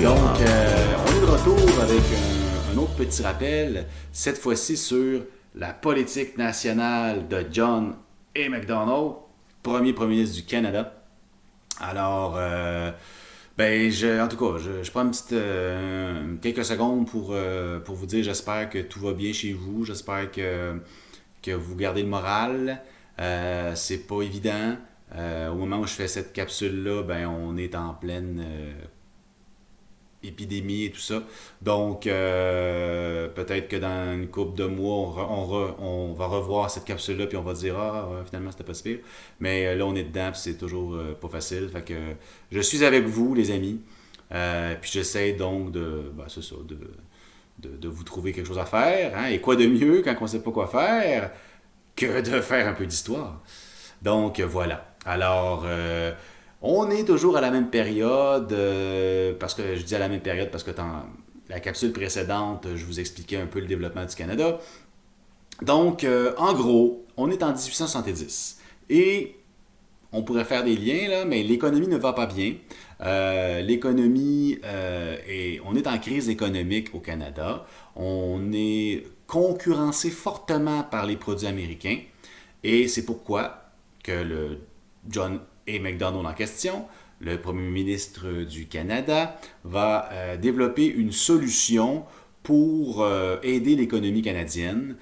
Donc, on est de retour avec un autre petit rappel, cette fois-ci sur la politique nationale de John A. Macdonald, premier ministre du Canada. Alors, en tout cas, je prends quelques secondes pour vous dire, j'espère que tout va bien chez vous, j'espère que vous gardez le moral. C'est pas évident. Au moment où je fais cette capsule-là, on est en pleine épidémie et tout ça. Donc, peut-être que dans une couple de mois, on va revoir cette capsule-là, puis on va dire, finalement, c'était pas si pire. Mais là, on est dedans, puis c'est toujours pas facile. Fait que je suis avec vous, les amis. Puis j'essaie donc c'est ça, de vous trouver quelque chose à faire. Hein? Et quoi de mieux quand on ne sait pas quoi faire que de faire un peu d'histoire. Donc voilà. Alors, on est toujours à la même période, parce que je dis à la même période parce que dans la capsule précédente, je vous expliquais un peu le développement du Canada. Donc, en gros, on est en 1870. Et on pourrait faire des liens, là, mais l'économie ne va pas bien. On est en crise économique au Canada. On est concurrencé fortement par les produits américains. Et c'est pourquoi que le John A. Macdonald en question, le premier ministre du Canada, va développer une solution pour aider l'économie canadienne.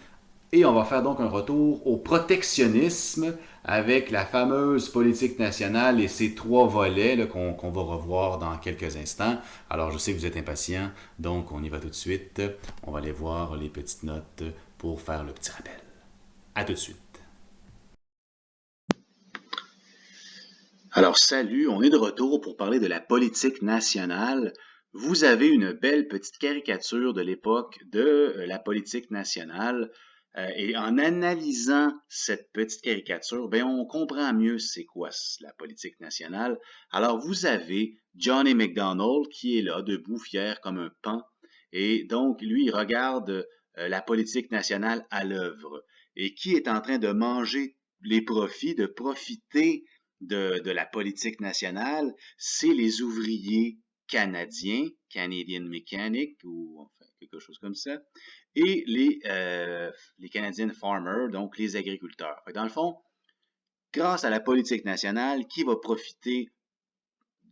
Et on va faire donc un retour au protectionnisme avec la fameuse politique nationale et ses trois volets qu'on va revoir dans quelques instants. Alors je sais que vous êtes impatients, donc on y va tout de suite. On va aller voir les petites notes pour faire le petit rappel. À tout de suite. Alors salut, on est de retour pour parler de la politique nationale. Vous avez une belle petite caricature de l'époque de la politique nationale. Et en analysant cette petite caricature, on comprend mieux c'est quoi la politique nationale. Alors vous avez John A. Macdonald qui est là, debout, fier comme un paon. Et donc lui, il regarde la politique nationale à l'œuvre. Et qui est en train de manger les profits, de profiter de la politique nationale, c'est les ouvriers canadiens, Canadian Mechanic ou enfin quelque chose comme ça, et les Canadian Farmers, donc les agriculteurs. Dans le fond, grâce à la politique nationale, qui va profiter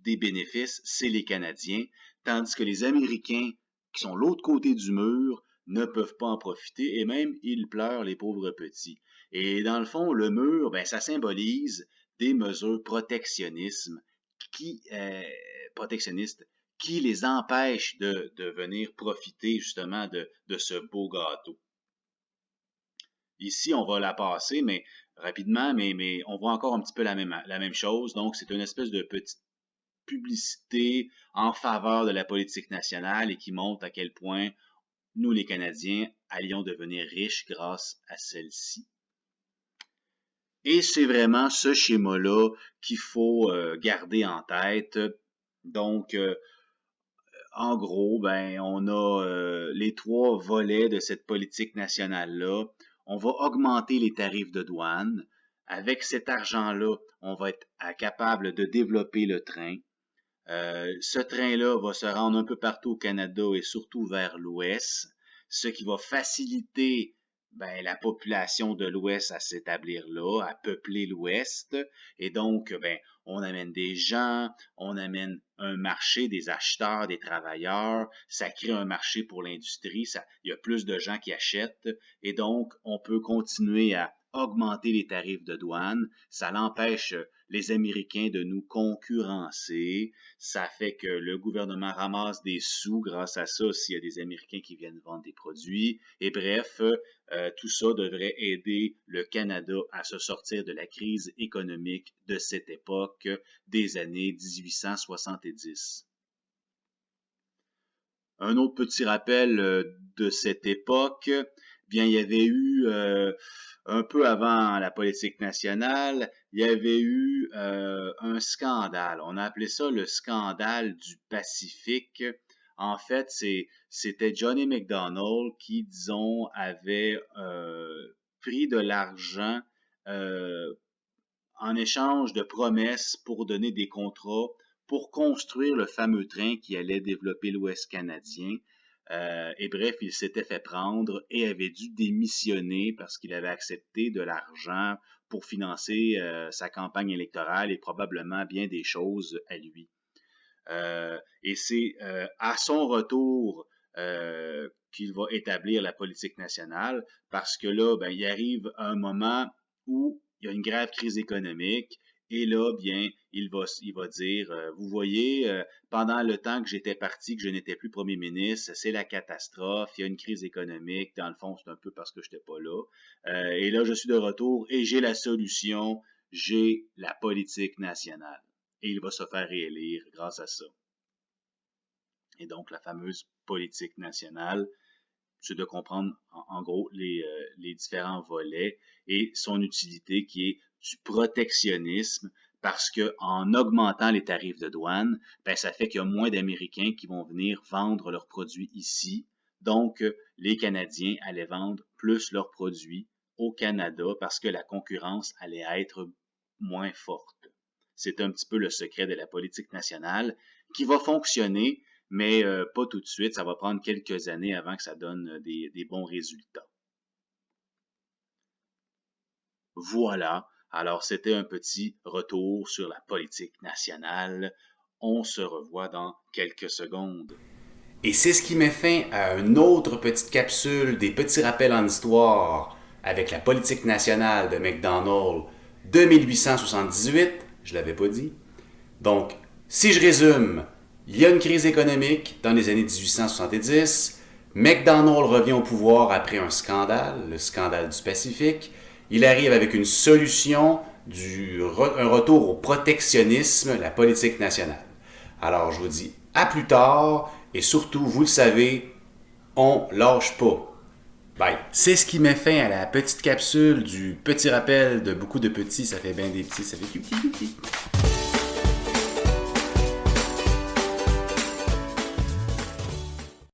des bénéfices, c'est les Canadiens, tandis que les Américains, qui sont l'autre côté du mur, ne peuvent pas en profiter et même ils pleurent les pauvres petits. Et dans le fond, le mur, ça symbolise des mesures qui, protectionnistes qui les empêchent de venir profiter justement de ce beau gâteau. Ici, on va la passer, mais rapidement, mais on voit encore un petit peu la même chose. Donc, c'est une espèce de petite publicité en faveur de la politique nationale et qui montre à quel point nous, les Canadiens, allions devenir riches grâce à celle-ci. Et c'est vraiment ce schéma-là qu'il faut garder en tête. Donc, en gros, on a les trois volets de cette politique nationale-là. On va augmenter les tarifs de douane. Avec cet argent-là, on va être capable de développer le train. Ce train-là va se rendre un peu partout au Canada et surtout vers l'ouest, ce qui va faciliter la population de l'ouest à s'établir là, à peupler l'ouest. Et donc, on amène des gens, on amène un marché, des acheteurs, des travailleurs, ça crée un marché pour l'industrie, il y a plus de gens qui achètent et donc on peut continuer à augmenter les tarifs de douane. Ça l'empêche les Américains de nous concurrencer. Ça fait que le gouvernement ramasse des sous grâce à ça s'il y a des Américains qui viennent vendre des produits. Et bref, tout ça devrait aider le Canada à se sortir de la crise économique de cette époque des années 1870. Un autre petit rappel de cette époque, il y avait eu un peu avant la politique nationale, il y avait eu un scandale. On a appelé ça le scandale du Pacifique. En fait, c'était Johnny Macdonald qui, disons, avait pris de l'argent en échange de promesses pour donner des contrats pour construire le fameux train qui allait développer l'Ouest canadien. Et bref, il s'était fait prendre et avait dû démissionner parce qu'il avait accepté de l'argent pour financer sa campagne électorale et probablement bien des choses à lui. Et c'est à son retour qu'il va établir la politique nationale, parce que là, ben, il arrive un moment où il y a une grave crise économique, et là, bien, il va dire, vous voyez, pendant le temps que j'étais parti, que je n'étais plus premier ministre, c'est la catastrophe, il y a une crise économique, dans le fond, c'est un peu parce que je n'étais pas là. Et là, je suis de retour et j'ai la solution, j'ai la politique nationale. Et il va se faire réélire grâce à ça. Et donc, la fameuse politique nationale, c'est de comprendre en gros les différents volets et son utilité qui est du protectionnisme, parce que en augmentant les tarifs de douane, ben, ça fait qu'il y a moins d'Américains qui vont venir vendre leurs produits ici. Donc, les Canadiens allaient vendre plus leurs produits au Canada parce que la concurrence allait être moins forte. C'est un petit peu le secret de la politique nationale qui va fonctionner, mais pas tout de suite. Ça va prendre quelques années avant que ça donne des bons résultats. Voilà. Alors, c'était un petit retour sur la politique nationale. On se revoit dans quelques secondes. Et c'est ce qui met fin à une autre petite capsule des petits rappels en histoire avec la politique nationale de McDonald de 1878. Je l'avais pas dit. Donc, si je résume, il y a une crise économique dans les années 1870. McDonald revient au pouvoir après un scandale, le scandale du Pacifique. Il arrive avec une solution, un retour au protectionnisme, la politique nationale. Alors, je vous dis à plus tard et surtout, vous le savez, on lâche pas. Bye. C'est ce qui met fin à la petite capsule du petit rappel de beaucoup de petits. Ça fait bien des petits, ça fait tout petit.